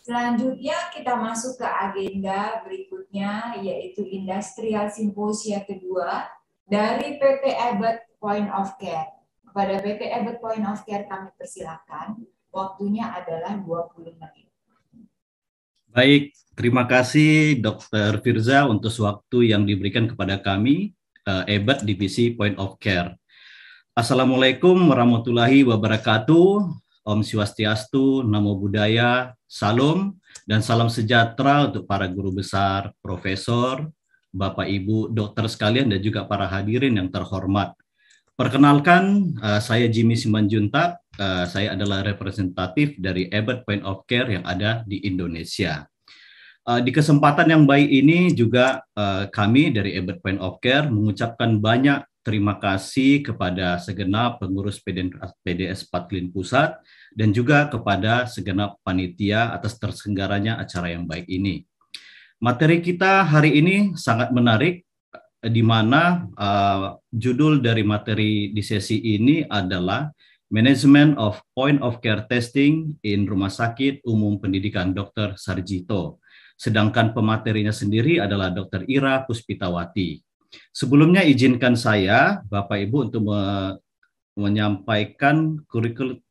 Selanjutnya kita masuk ke agenda berikutnya, yaitu Industrial Simposia kedua dari PT Abbott Point of Care. Kepada PT Abbott Point of Care kami persilakan, waktunya adalah 20 menit. Baik, terima kasih Dr. Firza untuk waktu yang diberikan kepada kami, Abbott Divisi Point of Care. Assalamualaikum warahmatullahi wabarakatuh. Om Swastiastu, Namo Buddhaya, Salam, dan salam sejahtera untuk para guru besar, profesor, Bapak Ibu, dokter sekalian, dan juga para hadirin yang terhormat. Perkenalkan, saya Jimmy Simanjuntak, saya adalah representatif dari Abbott Point of Care yang ada di Indonesia. Di kesempatan yang baik ini juga kami dari Abbott Point of Care mengucapkan banyak terima kasih kepada segenap pengurus PDS Patlin Pusat dan juga kepada segenap panitia atas terselenggaranya acara yang baik ini. Materi kita hari ini sangat menarik, di mana judul dari materi di sesi ini adalah Management of Point of Care Testing in Rumah Sakit Umum Pendidikan Dr. Sarjito. Sedangkan pematerinya sendiri adalah Dr. Ira Puspitawati. Sebelumnya izinkan saya, Bapak Ibu, untuk menyampaikan kurikulum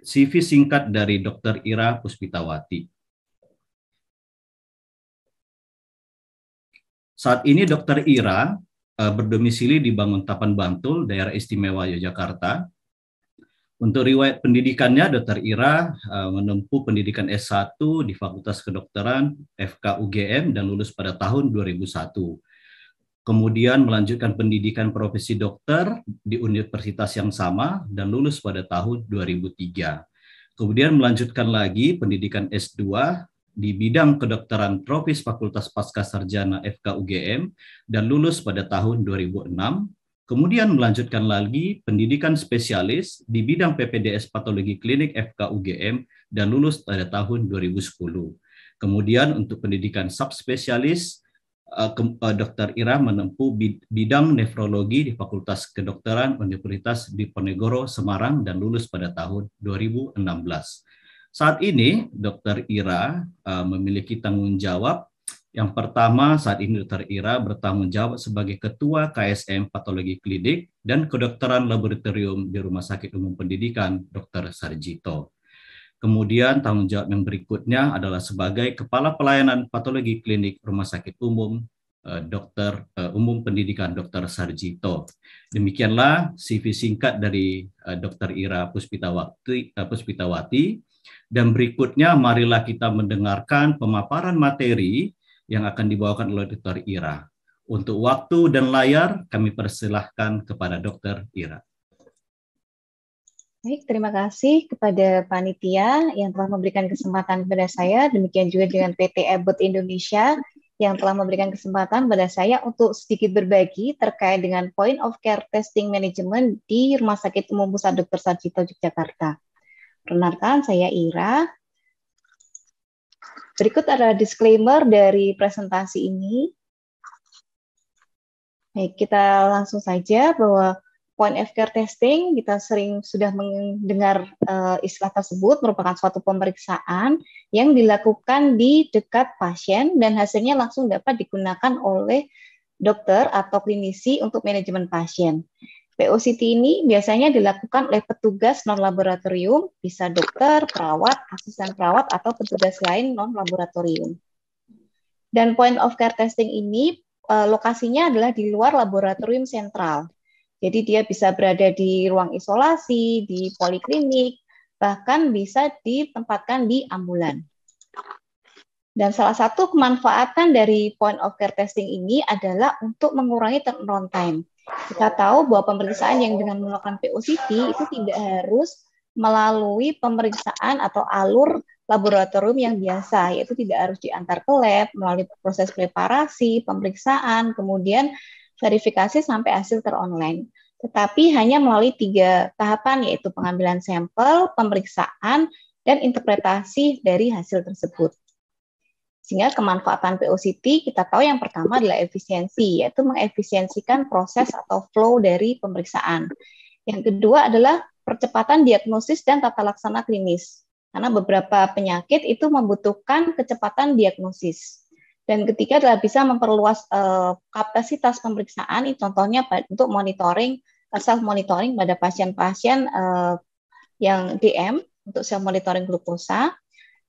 CV singkat dari Dr. Ira Puspitawati. Saat ini Dr. Ira berdomisili di Banguntapan Bantul, Daerah Istimewa Yogyakarta. Untuk riwayat pendidikannya, Dr. Ira menempuh pendidikan S1 di Fakultas Kedokteran FK UGM dan lulus pada tahun 2001. Kemudian melanjutkan pendidikan profesi dokter di universitas yang sama dan lulus pada tahun 2003. Kemudian melanjutkan lagi pendidikan S2 di bidang kedokteran tropis Fakultas Pascasarjana FK UGM dan lulus pada tahun 2006. Kemudian melanjutkan lagi pendidikan spesialis di bidang PPDS Patologi Klinik FK UGM dan lulus pada tahun 2010. Kemudian untuk pendidikan subspesialis, Dr. Ira menempuh bidang nefrologi di Fakultas Kedokteran Universitas Diponegoro, Semarang dan lulus pada tahun 2016. Saat ini Dr. Ira memiliki tanggung jawab. Yang pertama, saat ini Dr. Ira bertanggung jawab sebagai Ketua KSM Patologi Klinik dan Kedokteran Laboratorium di Rumah Sakit Umum Pendidikan Dr. Sarjito. Kemudian tanggung jawab yang berikutnya adalah sebagai Kepala Pelayanan Patologi Klinik Rumah Sakit Umum Umum Pendidikan Dr. Sarjito. Demikianlah CV singkat dari Dr. Ira Puspitawati. Dan berikutnya marilah kita mendengarkan pemaparan materi yang akan dibawakan oleh Dr. Ira. Untuk waktu dan layar kami persilahkan kepada Dr. Ira. Baik, terima kasih kepada panitia yang telah memberikan kesempatan kepada saya, demikian juga dengan PT Abbott Indonesia yang telah memberikan kesempatan kepada saya untuk sedikit berbagi terkait dengan Point of Care Testing Management di Rumah Sakit Umum Pusat Dr. Sarjito, Yogyakarta. Perkenalkan, saya Ira. Berikut adalah disclaimer dari presentasi ini. Baik, kita langsung saja bahwa Point of Care Testing, kita sering sudah mendengar istilah tersebut, merupakan suatu pemeriksaan yang dilakukan di dekat pasien dan hasilnya langsung dapat digunakan oleh dokter atau klinisi untuk manajemen pasien. POCT ini biasanya dilakukan oleh petugas non-laboratorium, bisa dokter, perawat, asisten perawat, atau petugas lain non-laboratorium. Dan Point of Care Testing ini lokasinya adalah di luar laboratorium sentral. Jadi dia bisa berada di ruang isolasi, di poliklinik, bahkan bisa ditempatkan di ambulan. Dan salah satu kemanfaatan dari Point of Care Testing ini adalah untuk mengurangi turnaround time. Kita tahu bahwa pemeriksaan yang dengan melakukan POCT itu tidak harus melalui pemeriksaan atau alur laboratorium yang biasa, yaitu tidak harus diantar ke lab, melalui proses preparasi, pemeriksaan, kemudian verifikasi sampai hasil teronline. Tetapi hanya melalui 3 tahapan, yaitu pengambilan sampel, pemeriksaan, dan interpretasi dari hasil tersebut. Sehingga kemanfaatan POCT kita tahu yang pertama adalah efisiensi, yaitu mengefisiensikan proses atau flow dari pemeriksaan. Yang kedua adalah percepatan diagnosis dan tata laksana klinis. Karena beberapa penyakit itu membutuhkan kecepatan diagnosis. Dan ketiga adalah bisa memperluas kapasitas pemeriksaan, contohnya untuk monitoring, self monitoring pada pasien-pasien yang DM untuk self monitoring glukosa.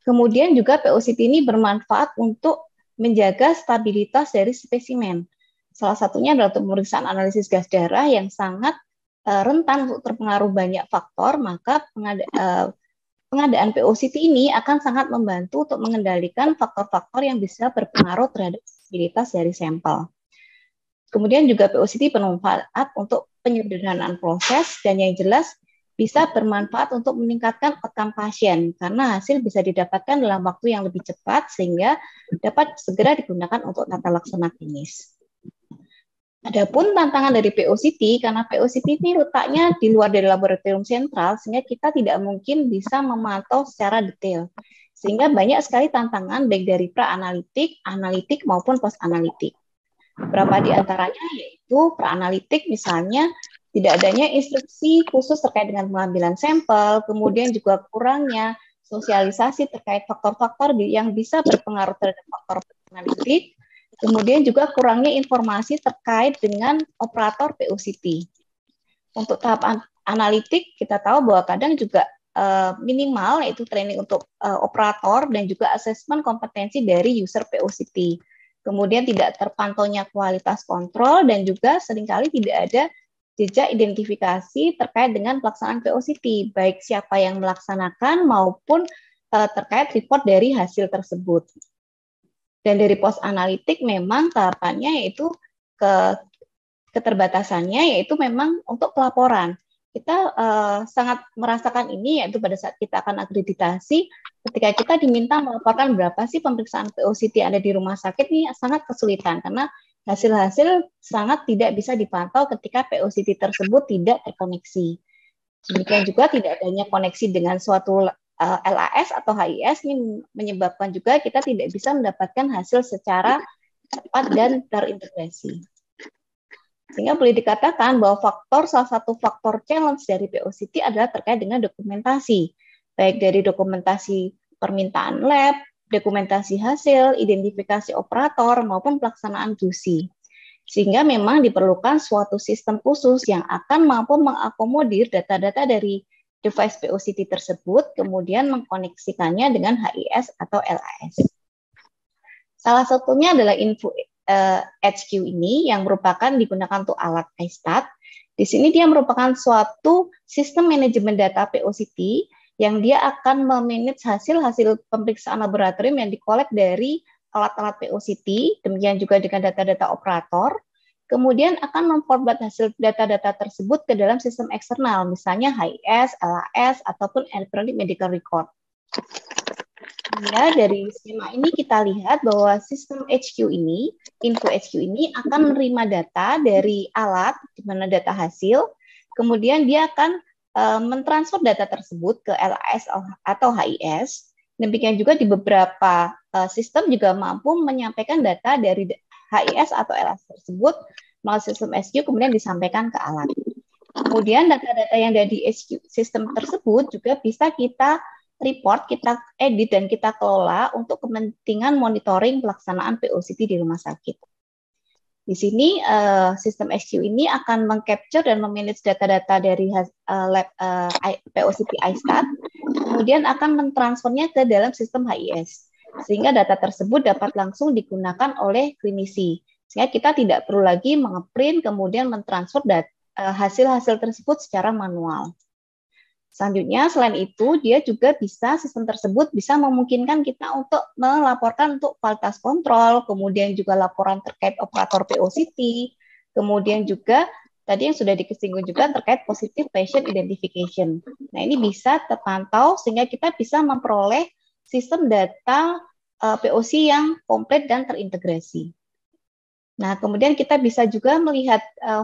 Kemudian juga POCT ini bermanfaat untuk menjaga stabilitas dari spesimen. Salah satunya adalah untuk pemeriksaan analisis gas darah yang sangat rentan untuk terpengaruh banyak faktor, maka pengadaan POCT ini akan sangat membantu untuk mengendalikan faktor-faktor yang bisa berpengaruh terhadap stabilitas dari sampel. Kemudian juga POCT bermanfaat untuk penyederhanaan proses dan yang jelas bisa bermanfaat untuk meningkatkan outcome pasien karena hasil bisa didapatkan dalam waktu yang lebih cepat sehingga dapat segera digunakan untuk tata laksana klinis. Adapun tantangan dari POCT, karena POCT ini letaknya di luar dari laboratorium sentral, sehingga kita tidak mungkin bisa memantau secara detail. Sehingga banyak sekali tantangan baik dari pra-analitik, analitik, maupun post-analitik. Beberapa di antaranya yaitu pra-analitik misalnya, tidak adanya instruksi khusus terkait dengan pengambilan sampel, kemudian juga kurangnya sosialisasi terkait faktor-faktor yang bisa berpengaruh terhadap faktor analitik, kemudian juga kurangnya informasi terkait dengan operator POCT. Untuk tahap analitik, kita tahu bahwa kadang juga minimal, yaitu training untuk operator dan juga asesmen kompetensi dari user POCT. Kemudian tidak terpantaunya kualitas kontrol dan juga seringkali tidak ada jejak identifikasi terkait dengan pelaksanaan POCT, baik siapa yang melaksanakan maupun terkait report dari hasil tersebut. Dan dari post analitik memang tahapannya yaitu keterbatasannya yaitu memang untuk pelaporan. Kita sangat merasakan ini yaitu pada saat kita akan akreditasi, ketika kita diminta melaporkan berapa sih pemeriksaan POCT ada di rumah sakit, ini sangat kesulitan karena hasil-hasil sangat tidak bisa dipantau ketika POCT tersebut tidak terkoneksi. Demikian juga tidak adanya koneksi dengan suatu LAS atau HIS ini menyebabkan juga kita tidak bisa mendapatkan hasil secara cepat dan terintegrasi. Sehingga boleh dikatakan bahwa salah satu faktor challenge dari POCT adalah terkait dengan dokumentasi, baik dari dokumentasi permintaan lab, dokumentasi hasil, identifikasi operator, maupun pelaksanaan QC. Sehingga memang diperlukan suatu sistem khusus yang akan mampu mengakomodir data-data dari device POCT tersebut, kemudian mengkoneksikannya dengan HIS atau LAS. Salah satunya adalah HQ ini yang merupakan digunakan untuk alat iStat. Di sini dia merupakan suatu sistem manajemen data POCT yang dia akan memanage hasil-hasil pemeriksaan laboratorium yang dikolek dari alat-alat POCT, demikian juga dengan data-data operator, kemudian akan memformat hasil data-data tersebut ke dalam sistem eksternal, misalnya HIS, LAS, ataupun electronic medical record. Ya, dari skema ini kita lihat bahwa sistem HQ ini, info HQ ini akan menerima data dari alat, di mana data hasil, kemudian dia akan mentransfer data tersebut ke LAS atau HIS. Demikian juga di beberapa sistem juga mampu menyampaikan data dari HIS atau LAS tersebut melalui sistem SQ kemudian disampaikan ke alat. Kemudian data-data yang ada di SQ sistem tersebut juga bisa kita report, kita edit dan kita kelola untuk kepentingan monitoring pelaksanaan POCT di rumah sakit. Di sini sistem SQ ini akan mengcapture dan memanage data-data dari lab POCT iStat, kemudian akan mentransfernya ke dalam sistem HIS, sehingga data tersebut dapat langsung digunakan oleh klinisi. Sehingga kita tidak perlu lagi mengeprint kemudian mentransfer hasil-hasil tersebut secara manual. Selanjutnya, selain itu, dia juga sistem tersebut bisa memungkinkan kita untuk melaporkan untuk kualitas kontrol, kemudian juga laporan terkait operator POCT, kemudian juga tadi yang sudah disinggung juga terkait positive patient identification. Nah, ini bisa terpantau sehingga kita bisa memperoleh sistem data POC yang komplit dan terintegrasi. Nah, kemudian kita bisa juga melihat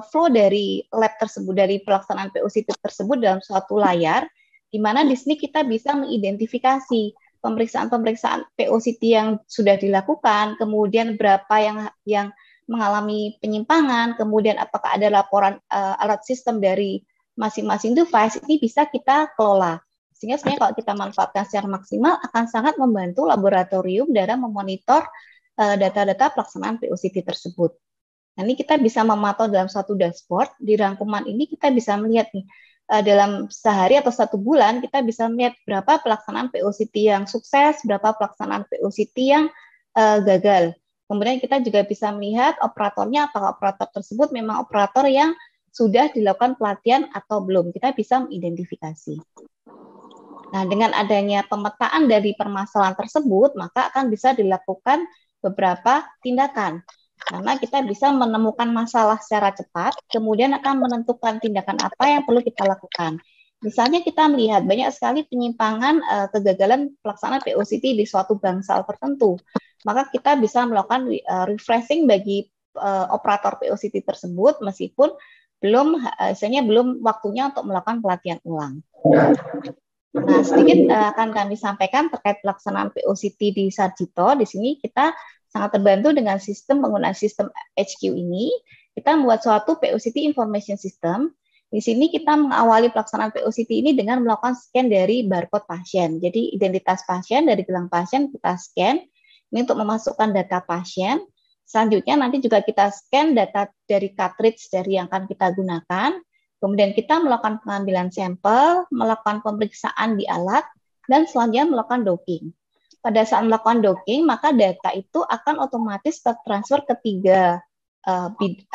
flow dari lab tersebut, dari pelaksanaan POCT tersebut dalam suatu layar, di mana di sini kita bisa mengidentifikasi pemeriksaan-pemeriksaan POCT yang sudah dilakukan, kemudian berapa yang mengalami penyimpangan, kemudian apakah ada laporan alat sistem dari masing-masing device, ini bisa kita kelola. Sehingga sebenarnya kalau kita manfaatkan secara maksimal akan sangat membantu laboratorium dalam memonitor data-data pelaksanaan POCT tersebut. Nah, ini kita bisa memantau dalam suatu dashboard. Di rangkuman ini kita bisa melihat nih, dalam sehari atau 1 bulan kita bisa melihat berapa pelaksanaan POCT yang sukses, berapa pelaksanaan POCT yang gagal. Kemudian kita juga bisa melihat operatornya, apakah operator tersebut memang operator yang sudah dilakukan pelatihan atau belum. Kita bisa mengidentifikasi. Nah, dengan adanya pemetaan dari permasalahan tersebut, maka akan bisa dilakukan beberapa tindakan. Karena kita bisa menemukan masalah secara cepat, kemudian akan menentukan tindakan apa yang perlu kita lakukan. Misalnya kita melihat banyak sekali penyimpangan kegagalan pelaksanaan POCT di suatu bangsal tertentu. Maka kita bisa melakukan refreshing bagi operator POCT tersebut meskipun belum waktunya untuk melakukan pelatihan ulang. Nah, sedikit akan kami sampaikan terkait pelaksanaan POCT di Sarjito. Di sini kita sangat terbantu dengan penggunaan sistem HQ ini. Kita membuat suatu POCT information system. Di sini kita mengawali pelaksanaan POCT ini dengan melakukan scan dari barcode pasien. Jadi identitas pasien dari gelang pasien kita scan. Ini untuk memasukkan data pasien. Selanjutnya nanti juga kita scan data dari cartridge dari yang akan kita gunakan. Kemudian kita melakukan pengambilan sampel, melakukan pemeriksaan di alat, dan selanjutnya melakukan docking. Pada saat melakukan docking, maka data itu akan otomatis tertransfer ke 3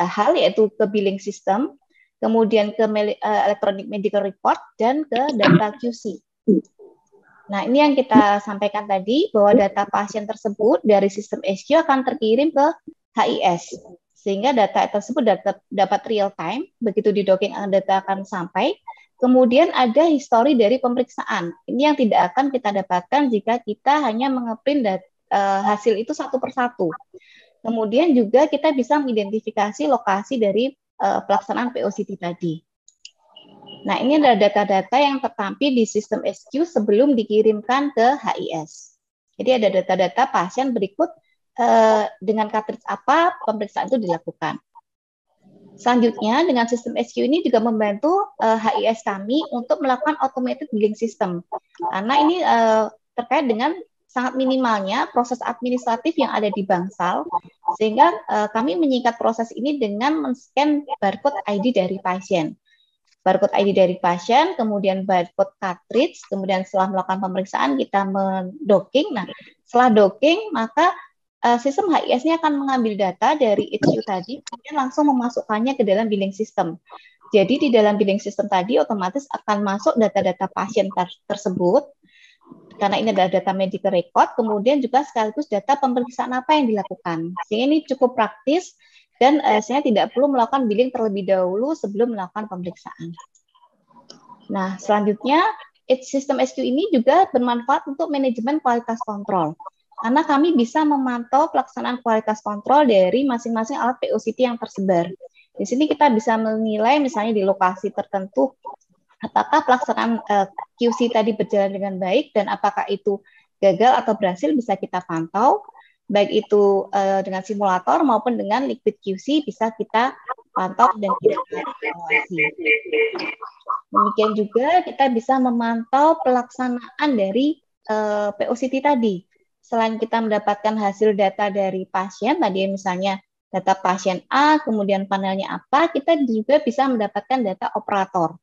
hal, yaitu ke billing system, kemudian ke electronic medical record, dan ke data QC. Nah, ini yang kita sampaikan tadi, bahwa data pasien tersebut dari sistem SQ akan terkirim ke HIS, sehingga data tersebut dapat real time, begitu di docking data akan sampai. Kemudian ada histori dari pemeriksaan. Ini yang tidak akan kita dapatkan jika kita hanya mengeprint hasil itu satu persatu. Kemudian juga kita bisa mengidentifikasi lokasi dari pelaksanaan POCT tadi. Nah, ini adalah data-data yang tertampil di sistem SQ sebelum dikirimkan ke HIS. Jadi ada data-data pasien berikut dengan cartridge apa pemeriksaan itu dilakukan. Selanjutnya, dengan sistem SQ ini juga membantu HIS kami untuk melakukan automated billing system. Karena ini terkait dengan sangat minimalnya proses administratif yang ada di bangsal, sehingga kami menyingkat proses ini dengan men-scan barcode ID dari pasien. Barcode ID dari pasien, kemudian barcode cartridge, kemudian setelah melakukan pemeriksaan kita mendocking. Nah, setelah docking, maka sistem HIS ini akan mengambil data dari HQ tadi, kemudian langsung memasukkannya ke dalam billing system. Jadi di dalam billing system tadi otomatis akan masuk data-data pasien tersebut, karena ini adalah data medical record, kemudian juga sekaligus data pemeriksaan apa yang dilakukan. Sehingga ini cukup praktis, dan saya tidak perlu melakukan billing terlebih dahulu sebelum melakukan pemeriksaan. Nah, selanjutnya, sistem SQ ini juga bermanfaat untuk manajemen kualitas kontrol. Karena kami bisa memantau pelaksanaan kualitas kontrol dari masing-masing alat POCT yang tersebar. Di sini kita bisa menilai misalnya di lokasi tertentu, apakah pelaksanaan QC tadi berjalan dengan baik, dan apakah itu gagal atau berhasil bisa kita pantau. Baik itu dengan simulator maupun dengan liquid QC bisa kita pantau dan kita evaluasi. Demikian juga kita bisa memantau pelaksanaan dari POCT tadi. Selain kita mendapatkan hasil data dari pasien, tadi misalnya data pasien A, kemudian panelnya apa, kita juga bisa mendapatkan data operator.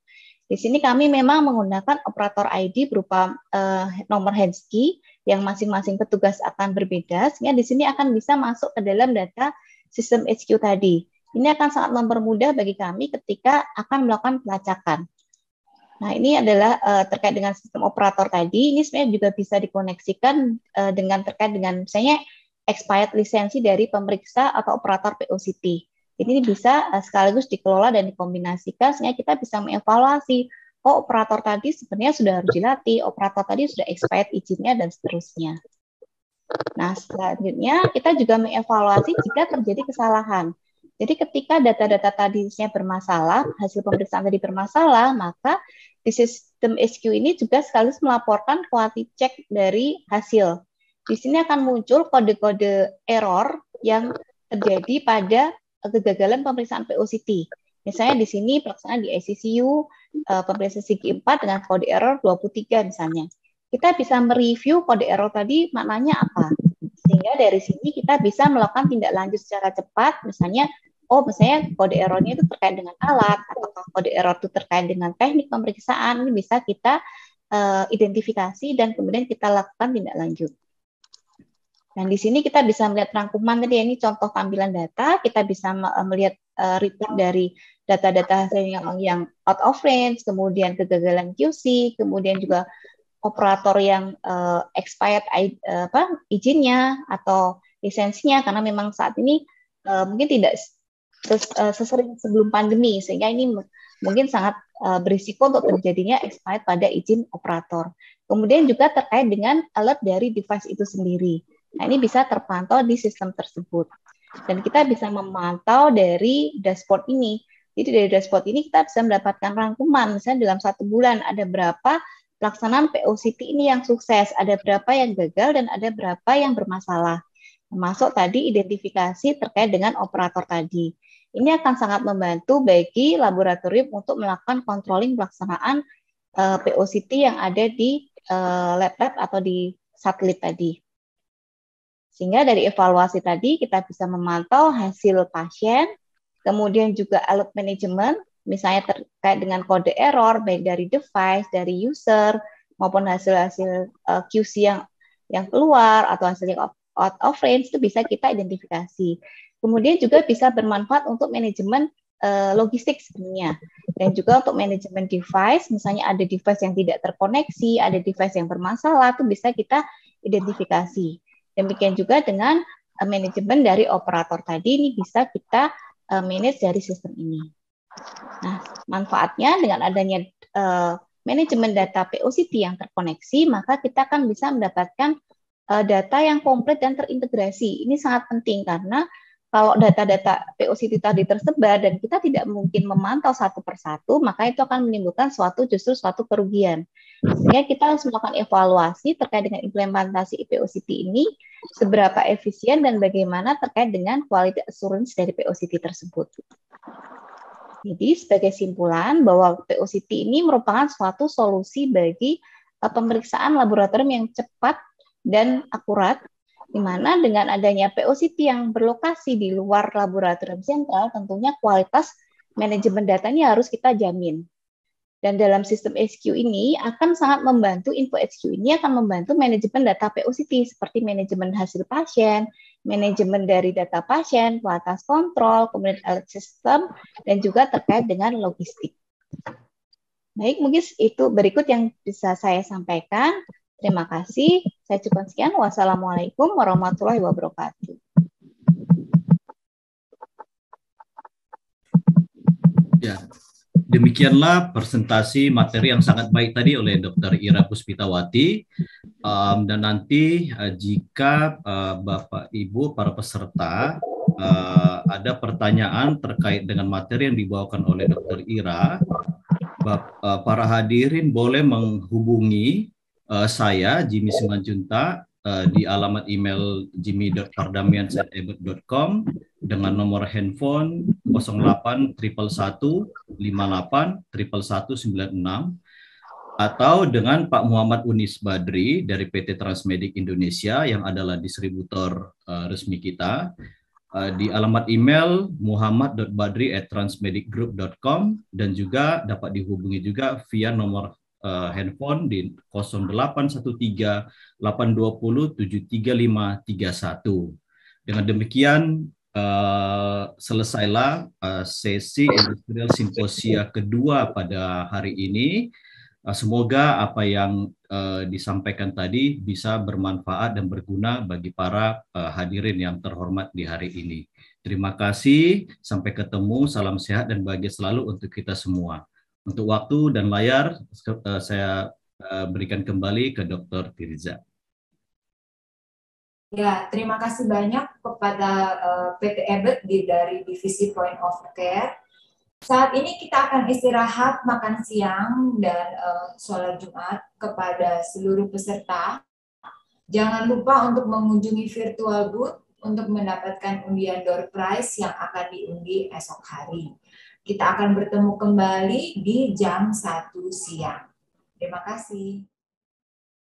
Di sini kami memang menggunakan operator ID berupa nomor hands key yang masing-masing petugas akan berbeda, sehingga di sini akan bisa masuk ke dalam data sistem HQ tadi. Ini akan sangat mempermudah bagi kami ketika akan melakukan pelacakan. Nah, ini adalah terkait dengan sistem operator tadi. Ini sebenarnya juga bisa dikoneksikan dengan terkait dengan misalnya expired lisensi dari pemeriksa atau operator POCT. Ini bisa sekaligus dikelola dan dikombinasikan sehingga kita bisa mengevaluasi, oh operator tadi sebenarnya sudah harus dilatih, operator tadi sudah expired izinnya, dan seterusnya. Nah, selanjutnya kita juga mengevaluasi jika terjadi kesalahan. Jadi ketika data-data tadinya bermasalah, hasil pemeriksaan tadi bermasalah, maka di sistem SQ ini juga sekaligus melaporkan quality check dari hasil. Di sini akan muncul kode-kode error yang terjadi pada kegagalan pemeriksaan POCT. Misalnya di sini pelaksanaan di ICCU, pemeriksaan segi 4 dengan kode error 23 misalnya. Kita bisa mereview kode error tadi maknanya apa. Sehingga dari sini kita bisa melakukan tindak lanjut secara cepat, misalnya misalnya kode errornya itu terkait dengan alat, apakah kode error itu terkait dengan teknik pemeriksaan, ini bisa kita identifikasi dan kemudian kita lakukan tindak lanjut. Dan di sini kita bisa melihat rangkuman tadi, ini contoh tampilan data, kita bisa melihat report dari data-data hasil yang out of range, kemudian kegagalan QC, kemudian juga operator yang expired izinnya atau lisensinya, karena memang saat ini mungkin tidak sesering sebelum pandemi, sehingga ini mungkin sangat berisiko untuk terjadinya expired pada izin operator. Kemudian juga terkait dengan alert dari device itu sendiri. Nah, ini bisa terpantau di sistem tersebut. Dan kita bisa memantau dari dashboard ini. Jadi dari dashboard ini kita bisa mendapatkan rangkuman, misalnya dalam 1 bulan ada berapa pelaksanaan POCT ini yang sukses, ada berapa yang gagal, dan ada berapa yang bermasalah. Termasuk tadi identifikasi terkait dengan operator tadi. Ini akan sangat membantu bagi laboratorium untuk melakukan controlling pelaksanaan POCT yang ada di lab-lab atau di satelit tadi. Sehingga dari evaluasi tadi kita bisa memantau hasil pasien, kemudian juga alert management, misalnya terkait dengan kode error, baik dari device, dari user, maupun hasil-hasil QC yang keluar, atau hasil yang out of range, itu bisa kita identifikasi. Kemudian juga bisa bermanfaat untuk manajemen logistik sebenarnya. Dan juga untuk manajemen device, misalnya ada device yang tidak terkoneksi, ada device yang bermasalah, itu bisa kita identifikasi. Demikian juga dengan manajemen dari operator tadi, ini bisa kita manage dari sistem ini. Nah, manfaatnya dengan adanya manajemen data POCT yang terkoneksi, maka kita akan bisa mendapatkan data yang komplit dan terintegrasi. Ini sangat penting karena kalau data-data POCT tadi tersebar dan kita tidak mungkin memantau satu persatu, maka itu akan menimbulkan justru suatu kerugian. Sehingga kita harus melakukan evaluasi terkait dengan implementasi POCT ini, seberapa efisien dan bagaimana terkait dengan quality assurance dari POCT tersebut. Jadi sebagai simpulan bahwa POCT ini merupakan suatu solusi bagi pemeriksaan laboratorium yang cepat dan akurat, di mana dengan adanya POCT yang berlokasi di luar laboratorium sentral, tentunya kualitas manajemen datanya harus kita jamin. Dan dalam sistem SQ ini akan sangat membantu, info SQ ini akan membantu manajemen data POCT, seperti manajemen hasil pasien, manajemen dari data pasien, kualitas kontrol, kemudian alert system, dan juga terkait dengan logistik. Baik, mungkin itu berikut yang bisa saya sampaikan. Terima kasih. Saya cukupkan sekian. Wassalamualaikum warahmatullahi wabarakatuh. Ya, demikianlah presentasi materi yang sangat baik tadi oleh Dr. Ira Puspitawati. Dan nanti jika Bapak Ibu para peserta ada pertanyaan terkait dengan materi yang dibawakan oleh Dr. Ira, para hadirin boleh menghubungi saya, Jimmy Simanjuntak, di alamat email jimmy.pardamian@ebert.com dengan nomor handphone 08 111 58 11196, atau dengan Pak Muhammad Unis Badri dari PT Transmedik Indonesia yang adalah distributor resmi kita, di alamat email muhammad.badri@transmedicgroup.com, dan juga dapat dihubungi juga via nomor handphone di 0813 820 73531. Dengan demikian selesailah sesi Industrial Simposia kedua pada hari ini. Semoga apa yang disampaikan tadi bisa bermanfaat dan berguna bagi para hadirin yang terhormat di hari ini. Terima kasih, sampai ketemu, salam sehat dan bahagia selalu untuk kita semua. Untuk waktu dan layar, saya berikan kembali ke Dr. Tiriza. Ya, terima kasih banyak kepada PT Ebert dari Divisi Point of Care. Saat ini kita akan istirahat, makan siang, dan sholat Jumat kepada seluruh peserta. Jangan lupa untuk mengunjungi virtual booth untuk mendapatkan undian door prize yang akan diundi esok hari. Kita akan bertemu kembali di jam 1 siang. Terima kasih.